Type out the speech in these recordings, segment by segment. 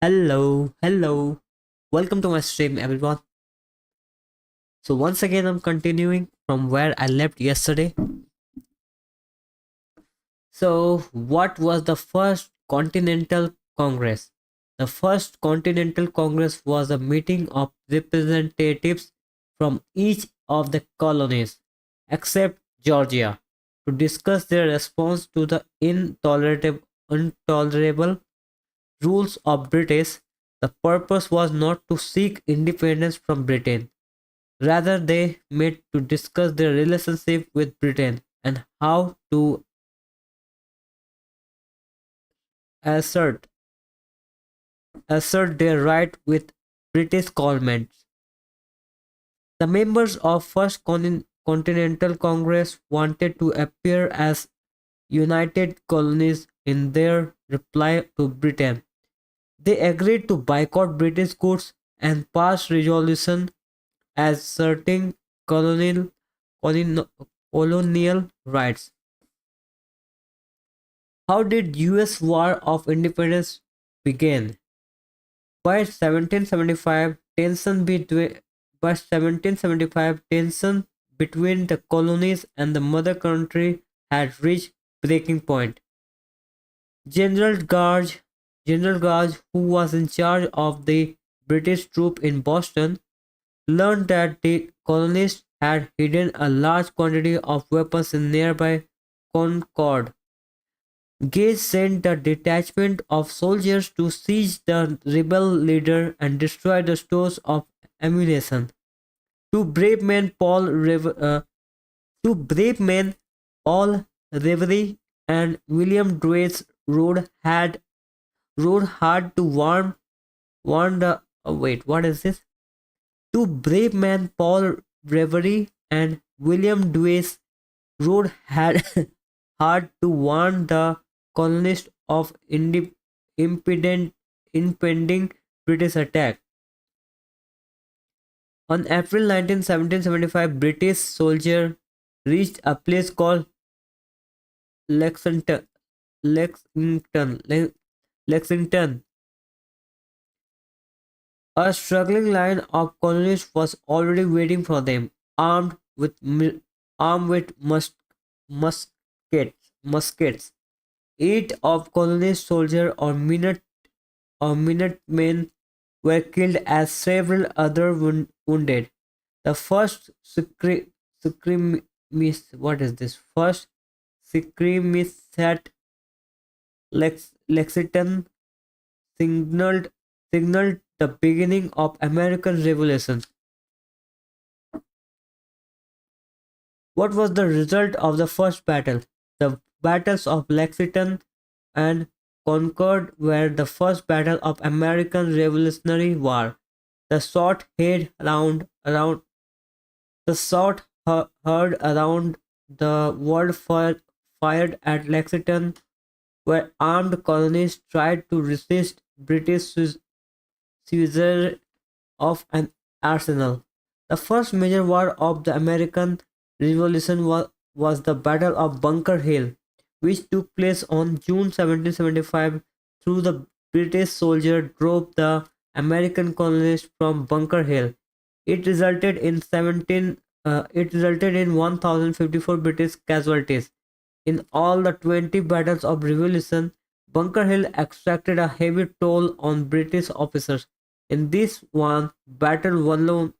Hello. Welcome to my stream, everyone. So, once again, I'm continuing from where I left yesterday. So, what was the first Continental Congress? The first Continental Congress was a meeting of representatives from each of the colonies, except Georgia, to discuss their response to the intolerable rules of British. The purpose was not to seek independence from Britain. Rather, they met to discuss their relationship with Britain and how to assert assert their right with British governments. The members of First Continental Congress wanted to appear as united colonies in their reply to Britain. They agreed to boycott British goods and pass resolution asserting colonial colonial rights. How did US War of Independence begin? By 1775, tension between the colonies and the mother country had reached breaking point. General Gage, General Gage, who was in charge of the British troops in Boston, learned that the colonists had hidden a large quantity of weapons in nearby Concord. Gage sent a detachment of soldiers to seize the rebel leader and destroy the stores of ammunition. Two brave men, two brave men, Paul Reverie and William Dwayne rode hard to warn the. Oh wait, what is this? Two brave men, Paul Reverie and William Dwayne rode hard, hard to warn the colonists of impending British attack. On April 19, 1775, British soldiers reached a place called Lexington, Lexington, Lexington. A struggling line of colonists was already waiting for them, armed with muskets. Eight of colonist soldiers or Minutemen were killed as several other wounded. The first what is this? First skirmish at Lexington signaled signaled the beginning of American Revolution. What was the result of the first battle? The battles of Lexington and Concord were the first battle of American Revolutionary War. The shot heard around the shot heard around the world fired at Lexington, where armed colonists tried to resist British seizure of an arsenal. The first major war of the American Revolution was the Battle of Bunker Hill, which took place on June 1775 through the British soldiers drove the American colonists from Bunker Hill. It resulted in 1054 British casualties. In all the 20 battles of revolution, Bunker Hill exacted a heavy toll on British officers. In this one battle alone,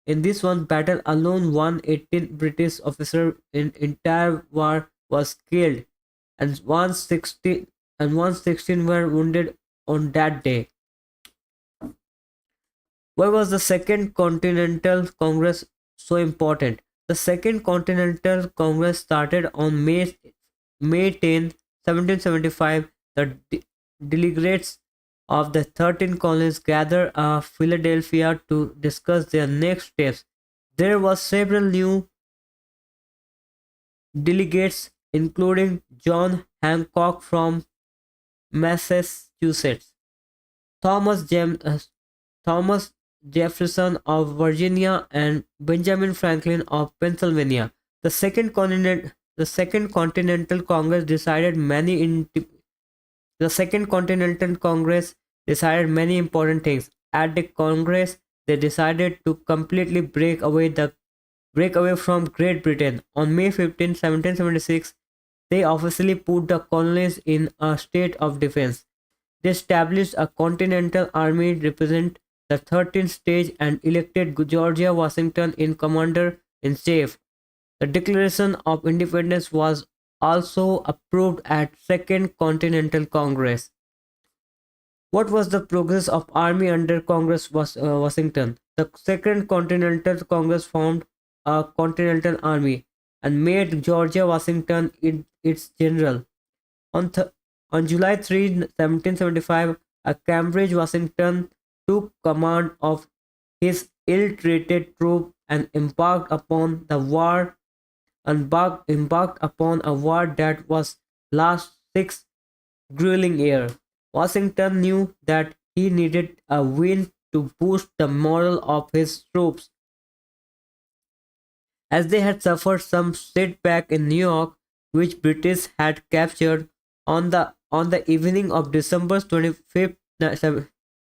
one 18 British officer in entire war was killed and 116 were wounded on that day. Why was the Second Continental Congress so important? The Second Continental Congress started on May 10, 1775. The delegates of the 13 colonies gathered at Philadelphia to discuss their next steps. There were several new delegates, including John Hancock from Massachusetts, Thomas, Thomas Jefferson of Virginia, and Benjamin Franklin of Pennsylvania. The Second Continental Congress decided many in the Second Continental Congress decided many important things. At the Congress, they decided to completely break away from Great Britain. On May 15, 1776, they officially put the colonies in a state of defense. They established a continental army represent the 13th stage and elected George Washington in commander in chief. The Declaration of Independence was also approved at Second Continental Congress. What was the progress of army under Congress was Washington? The Second Continental Congress formed a Continental Army and made Georgia Washington its general. On, th- on July 3, 1775, a Cambridge Washington took command of his ill-treated troop and embarked upon a war that was last 6 grueling years. Washington knew that he needed a win to boost the morale of his troops, as they had suffered some setback in New York, which British had captured on the evening of December 25th.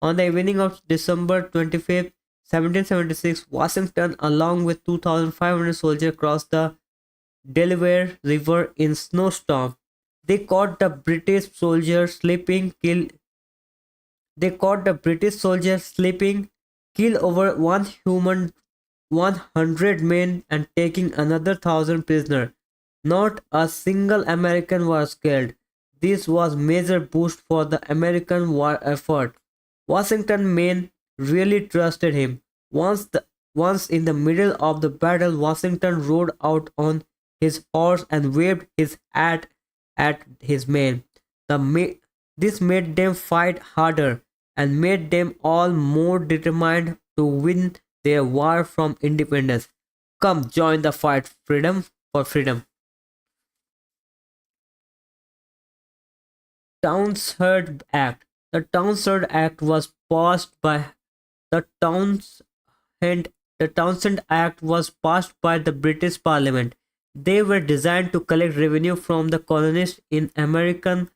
On the evening of December 25th, 1776, Washington, along with 2,500 soldiers, crossed the Delaware River in snowstorm. They caught the British soldiers sleeping, they caught the British soldiers sleeping, killed over 100 men and taking another 1,000 prisoners. Not a single American was killed. This was major boost for the American war effort. Washington men really trusted him. Once in the middle of the battle, Washington rode out on his horse and waved his hat at his men. This made them fight harder and made them all more determined to win their war from independence. Come join the fight freedom for freedom. Townshend Act. The Townshend Act was passed by the Townshend Act was passed by the British Parliament. They were designed to collect revenue from the colonists in America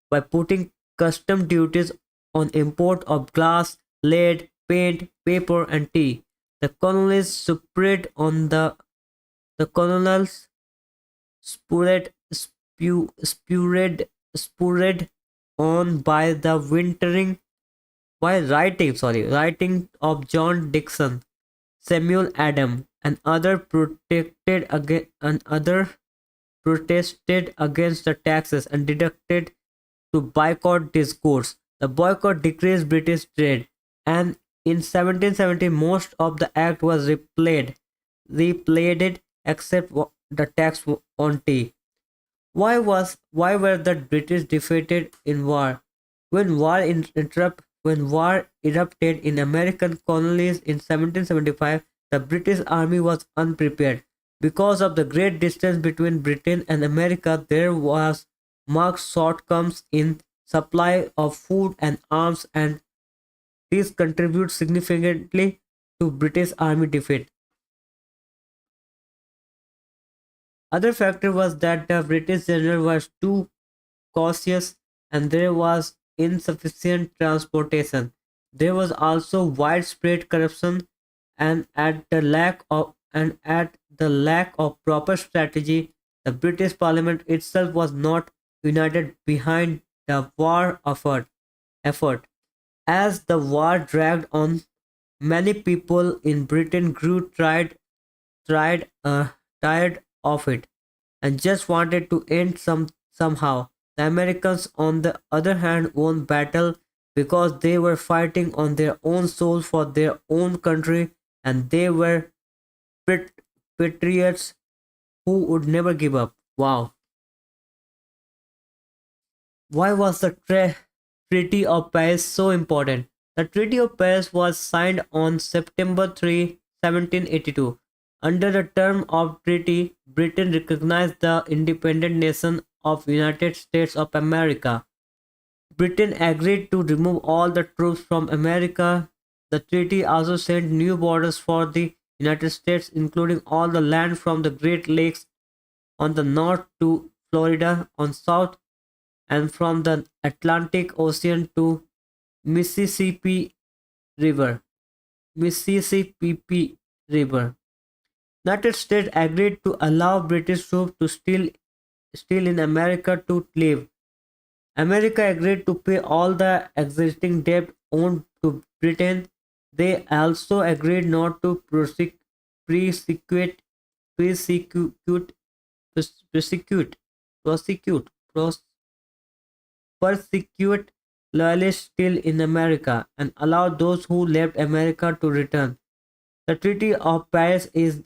by putting custom duties on import of glass, lead, paint, paper, and tea. The colonists the colonials spurred spurred on by the writing of John Dixon, Samuel Adams, and other protested against the taxes and deducted to boycott these goods. The boycott decreased British trade, and in 1770 most of the act was replayed except the tax on tea. Why were the British defeated in war? When war erupted in American colonies in 1775, the British army was unprepared. Because of the great distance between Britain and America, there was marked shortcomings in supply of food and arms, and this contributed significantly to British army defeat. Other factor was that the British general was too cautious and there was insufficient transportation. There was also widespread corruption and at the lack of proper strategy, the British Parliament itself was not united behind the war effort. As the war dragged on, many people in Britain grew tried, tired of it and just wanted to end somehow. The Americans, on the other hand, won battle because they were fighting on their own soul for their own country, and they were patriots who would never give up. Wow. Why was the Treaty of Paris so important? The Treaty of Paris was signed on September 3, 1782. Under the term of treaty, Britain recognized the independent nation of United States of America. Britain agreed to remove all the troops from America. The treaty also set new borders for the United States, including all the land from the Great Lakes on the north to Florida on south, and from the Atlantic Ocean to Mississippi River. Mississippi River. United States agreed to allow British troops to still in America to live. America agreed to pay all the existing debt owed to Britain. They also agreed not to prosecute, persecute, prosecute, prosecute, pros- persecute loyalists still in America and allow those who left America to return. The Treaty of Paris is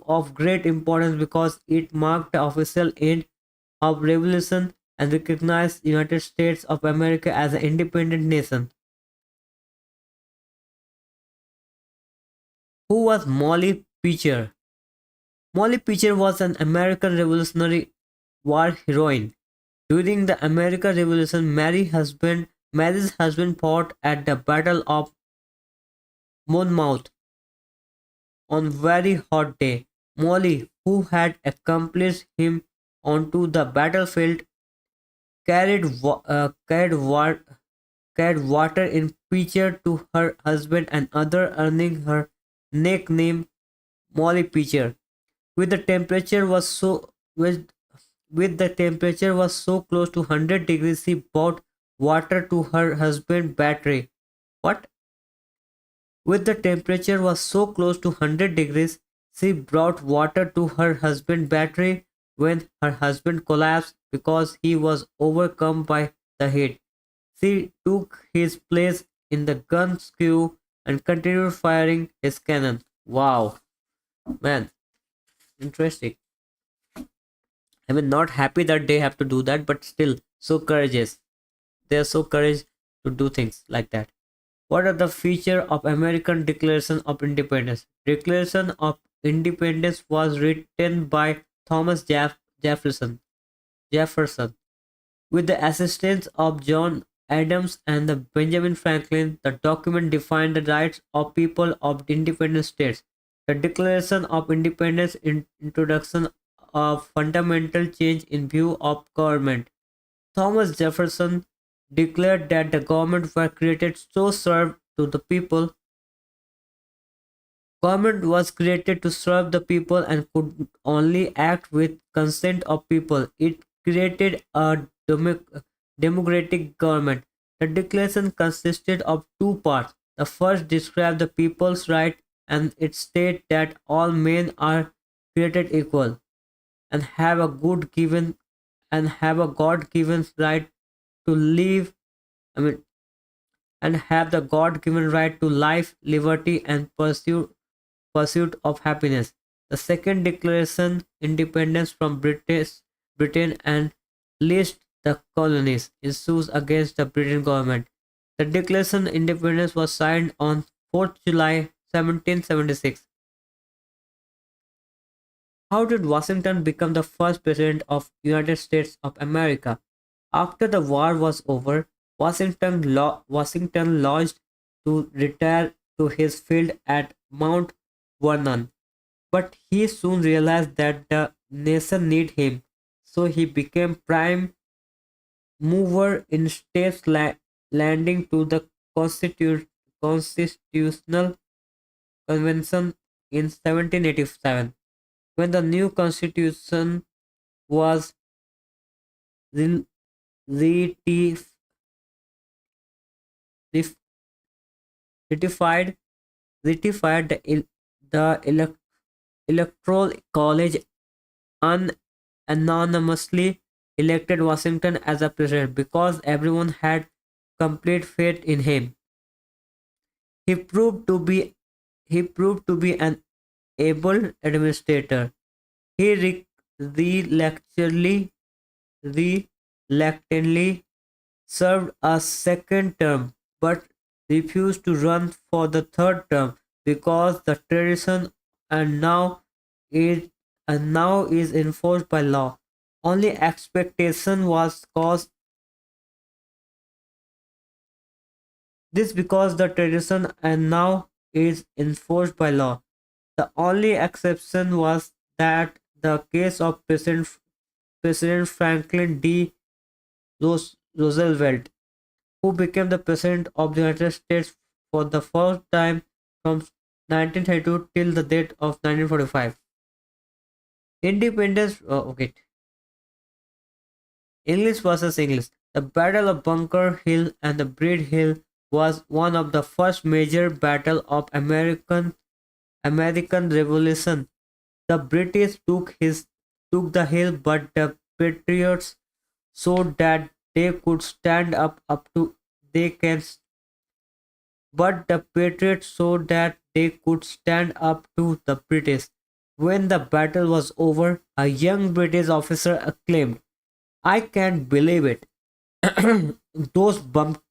of great importance because it marked the official end of revolution and recognized United States of America as an independent nation. Who was Molly Pitcher? Molly Pitcher was an American Revolutionary War heroine. During the American Revolution, Mary's husband fought at the Battle of Monmouth on very hot day. Molly, who had accomplished him onto the battlefield, carried water in pitcher to her husband and other, earning her nickname Molly Pitcher. With the temperature was so with the temperature was so close to 100 degrees, she brought water to her husband battery. What? With the temperature was so close to 100 degrees, she brought water to her husband battery when her husband collapsed because he was overcome by the heat. She took his place in the gun's queue and continued firing his cannon. Wow, man, interesting. I mean, not happy that they have to do that, but still, so courageous. They are so courageous to do things like that. What are the features of American Declaration of Independence? Declaration of Independence was written by Thomas Jefferson. Jefferson. With the assistance of John Adams and the Benjamin Franklin, the document defined the rights of people of independent states. The Declaration of Independence introduction of fundamental change in view of government. Thomas Jefferson declared that the government were created to serve to the people. Government was created to serve the people and could only act with consent of people. It created a democratic government. The declaration consisted of two parts. The first described the people's right and it stated that all men are created equal and have a good given and have a God-given right to live. I mean, and have the God-given right to life, liberty, and pursuit of happiness. The second declaration independence from Britain and list the colonies issues against the British government. The declaration independence was signed on 4th July 1776. How did Washington become the first president of United States of America? After the war was over, Washington lodged to retire to his field at Mount Vernon. But he soon realized that the nation needed him, so he became prime mover in states landing to the Constitutional Convention in 1787. When the new constitution was re- ratified, ratified, ratified the electoral college unanimously elected Washington as a president because everyone had complete faith in him. He proved to be he proved to be an able administrator. He reluctantly reluctantly served a second term but refused to run for the third term because the tradition and now is now is enforced by law. Only expectation was caused this because the tradition and now is enforced by law. The only exception was that the case of President Franklin D. Roosevelt, who became the President of the United States for the first time from 1932 till the date of 1945. Independence, okay, English versus English. The Battle of Bunker Hill and the Breed Hill was one of the first major battle of American Revolution. The British took the hill, but the Patriots showed that they could stand up to they can but the Patriots showed that they could stand up to the British. When the battle was over, a young British officer acclaimed, "I can't believe it. Those bump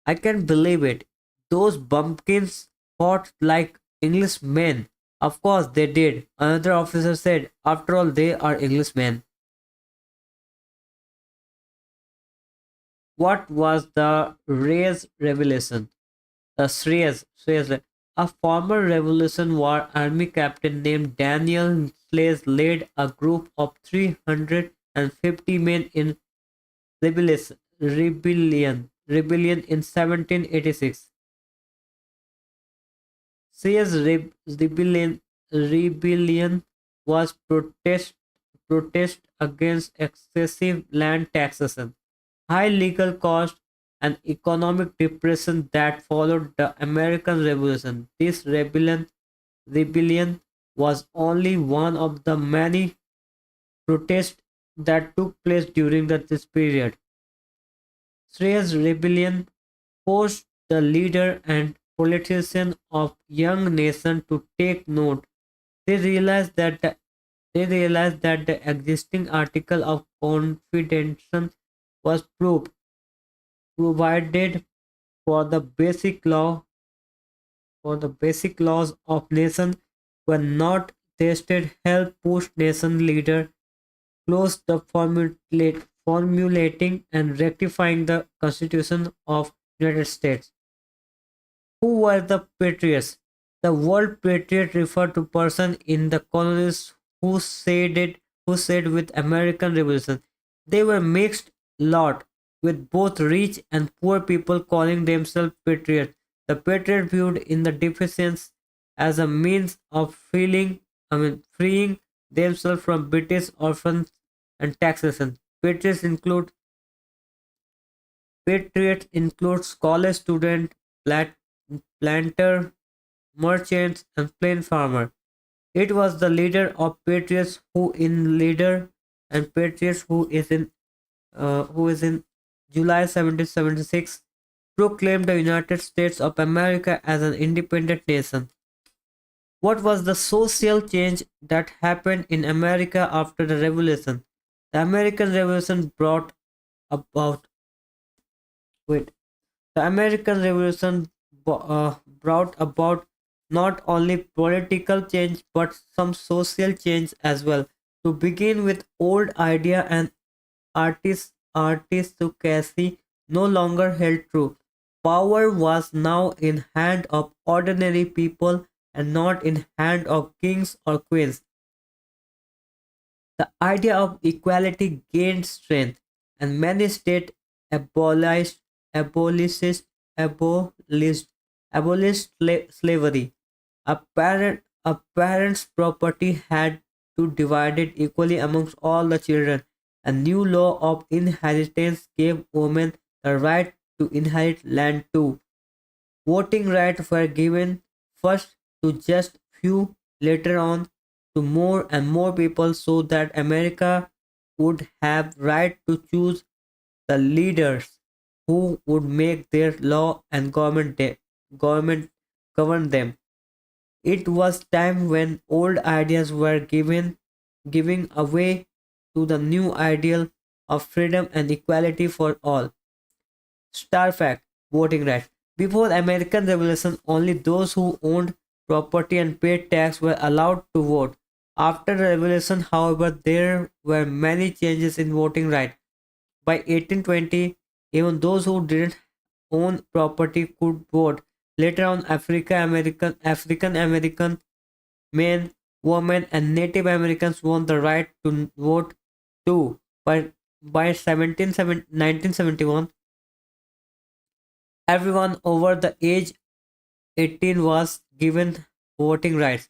I can't believe it. Those bumpkins fought like Englishmen." Of course they did, another officer said. After all, they are Englishmen. What was the Reyes Revelation? The Shreyas, a former Revolution War Army captain named Daniel Slays led a group of 350 men in rebellion in 1786. Rebellion was protest against excessive land taxation, high legal costs, and economic depression that followed the American Revolution. This rebellion was only one of the many protests that took place during this period. Shreyas rebellion forced the leader and politician of young nation to take note. They realized that the existing article of confidence was proof provided for the basic laws of nation were not tested help push nation leader close the formulating and rectifying the constitution of United States. Who were the patriots? The word patriot referred to person in the colonies who said with American Revolution. They were mixed lot with both rich and poor people calling themselves patriots. The patriot viewed in the deficiency as a means of freeing themselves from British orphans and taxation. Patriots include college student, planter, merchants, and plain farmer. It was the leader of patriots who in leader and patriots who is in July 1776 proclaimed the United States of America as an independent nation. What was the social change that happened in America after the Revolution? The American Revolution about wait the American Revolution brought about not only political change but some social change as well. To begin with, old idea and aristocracy no longer held true. Power was now in hand of ordinary people and not in hand of kings or queens. The idea of equality gained strength, and many states abolished abolished abolished slavery. A parent's property had to divide it equally amongst all the children. A new law of inheritance gave women the right to inherit land too. Voting rights were given first to just few, later on to more and more people so that America would have right to choose the leaders who would make their law and government govern them. It was time when old ideas were giving away to the new ideal of freedom and equality for all. Star fact: voting rights. Before the American Revolution, only those who owned property and paid tax were allowed to vote. After the Revolution, however, there were many changes in voting rights. By 1820, even those who didn't own property could vote. Later on, African American men, women, and Native Americans won the right to vote too. By 1971, everyone over the age 18 was given voting rights.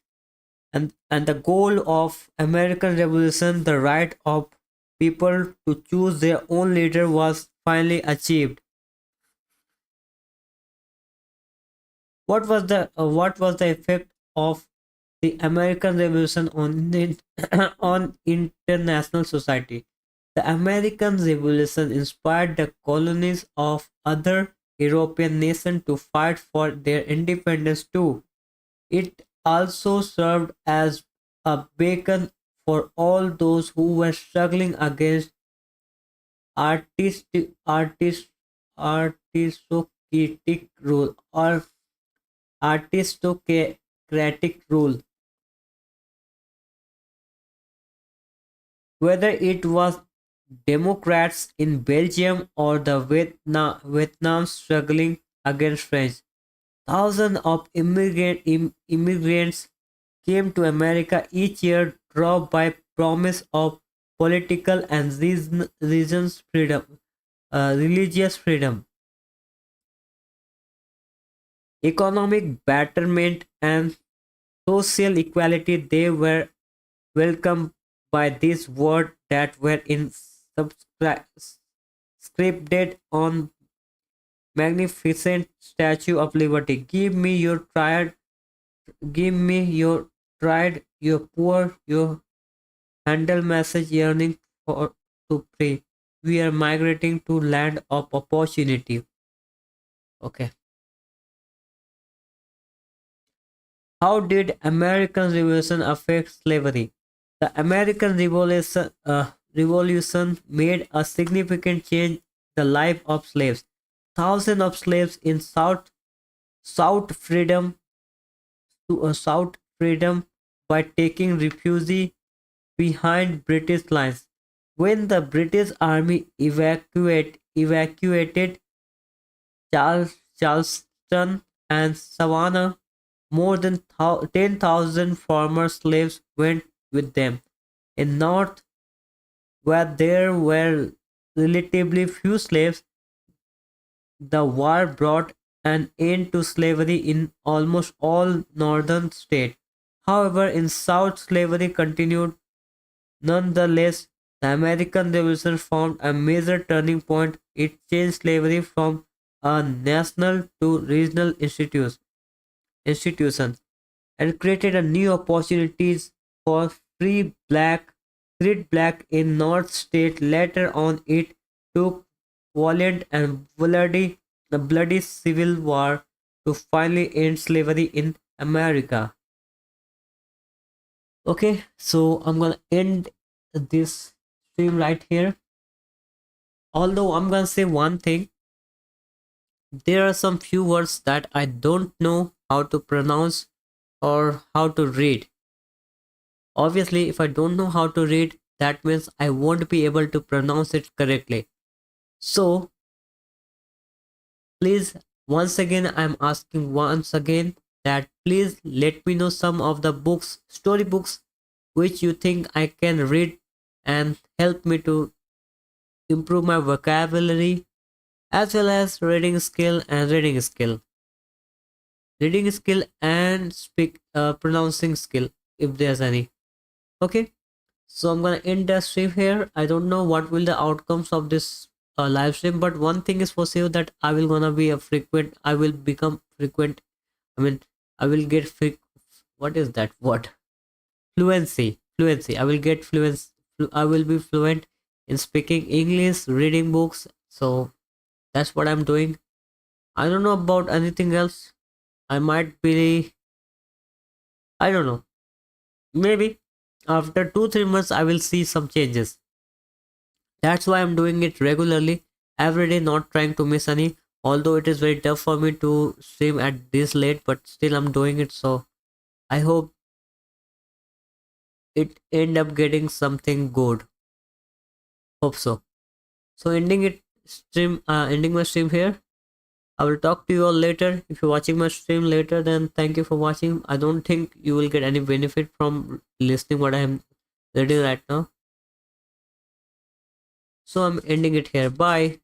And the goal of American Revolution, the right of people to choose their own leader, was finally achieved. What was the effect of the American Revolution on on international society? The American Revolution inspired the colonies of other European nations to fight for their independence too. It also served as a beacon for all those who were struggling against artist, artist, aristocratic rule or aristocratic rule. Whether it was Democrats in Belgium or the Vietnam struggling against French, thousands of immigrants came to America each year, drawn by promise of political and religious freedom, economic betterment, and social equality. They were welcomed by these words that were scripted on magnificent Statue of Liberty. Give me your tried, your poor, your handle message yearning for to pray. We are migrating to land of opportunity. Okay. How did American Revolution affect slavery? The American Revolution made a significant change in the life of slaves. Thousands of slaves in South freedom South freedom by taking refuge behind British lines. When the British Army evacuated Charleston and Savannah, more than 10,000 former slaves went with them. In North, where there were relatively few slaves, the war brought an end to slavery in almost all northern states. However, in South, slavery continued. Nonetheless, the American Revolution found a major turning point. It changed slavery from a national to regional institutions and created a new opportunities for freed black in North State. Later on, it took violent and bloody civil war to finally end slavery in America. Okay, so I'm gonna end this stream right here. Although I'm gonna say one thing, there are some few words that I don't know how to pronounce or how to read. Obviously, if I don't know how to read, that means I won't be able to pronounce it correctly. So, please, once again, I'm asking once again that please let me know some of the books, storybooks, which you think I can read and help me to improve my vocabulary as well as reading skill and speak pronouncing skill if there's any. Okay, so I'm gonna end the stream here. I don't know what will the outcomes of this live stream, but one thing is for sure that I will become frequent. I mean, I will get what is that word? Fluency. I will get I will be fluent in speaking English, reading books. So that's what I'm doing. I don't know about anything else. I might be, I don't know. Maybe after 2 3 months, I will see some changes. That's why I'm doing it regularly, every day, not trying to miss any. Although it is very tough for me to stream at this late, but still I'm doing it. So I hope it end up getting something good. Hope so. So ending my stream here. I will talk to you all later. If you're watching my stream later, then thank you for watching. I don't think you will get any benefit from listening what I am reading right now. So I'm ending it here. Bye.